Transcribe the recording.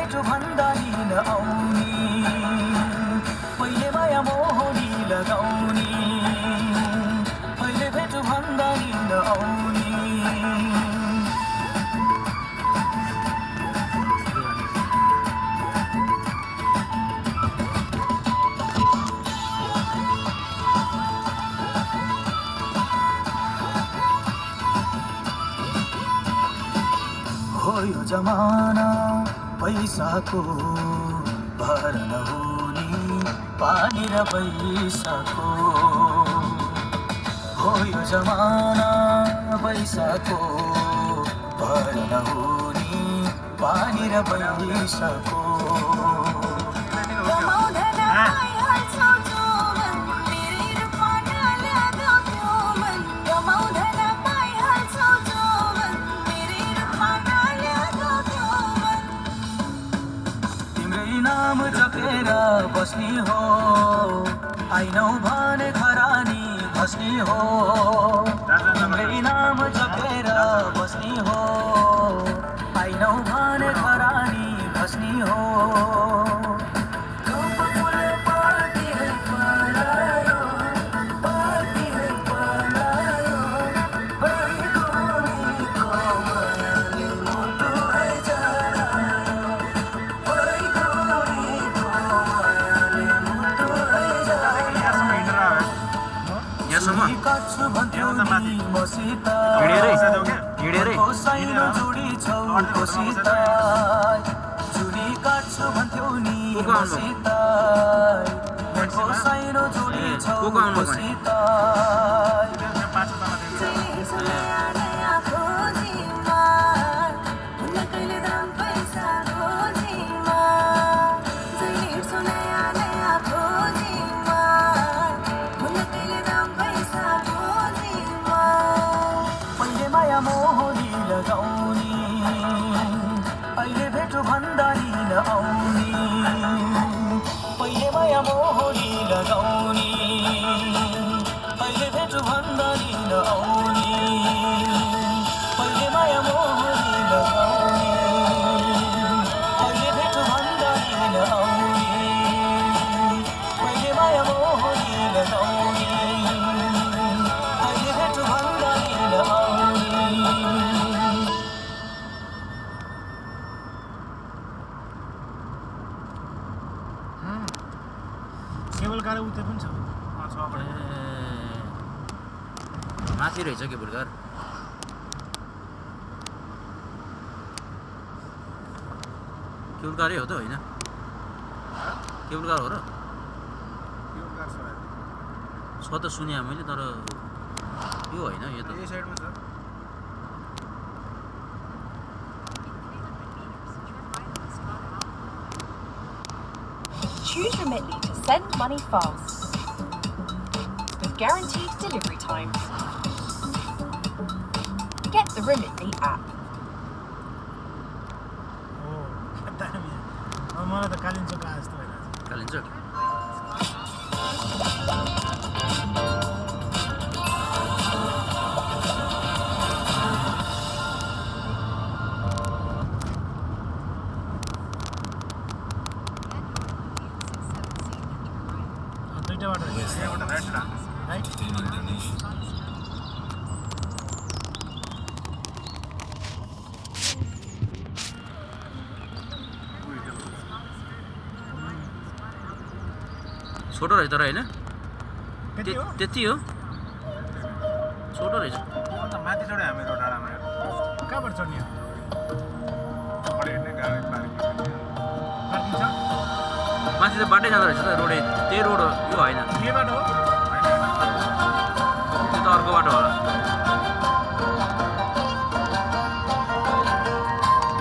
भेटो भन्दा नि नआउने पहिले माया मोहनी लगाउने पहिले भेटो भन्दा नि नआउने हो यो जमाना पैसाको भर नहुने पानी र पैसाको हो यो जमाना पैसाको भर नहुने पानी र पैसाको नाम जपेर बस्ने हो आइनौ भने घरानी बस्ने हो तिम्रै नाम जपेर बस्ने हो आइनौ भने घरानी बस्ने हो जुनी काट्छु भन्थ्यौ नि मसित साइनो जोडी छौ मसित पहिले माया मोहनी लगाउने अहिले भेटो भन्दा नि नआउने पहिले माया मोहनी लगाउने अहिले भेटो भन्दा नि नआउने पहिले माया मोहनी लगाउने अहिले भेटो भन्दा नि नआउने पहिले माया मोहनी लगाउने अहिले भेटो भन्दा नि नआउने केबल कार उतै पनि छ माथि रहेछ केबल कार केबल कारै हो त होइन केबल कार हो र छ त सुने मैले तर यो होइन यो त यो साइडमा छ Choose Remitly to send money fast with guaranteed delivery times. Get the Remitly app. मलाई त कालिम्पोङ आए जस्तो भइरहेछ कालिम्पोङ दुईटा बाटो राइट छोटो रहेछ तर होइन त्यति हो छोटो रहेछ माथि चढ्यो हामीहरू डाँडामा कहाँबाट चढ्ने हो माथि त बाटै जाँदो रहेछ त रोडै त्यही रोड यो होइन के बाटो हो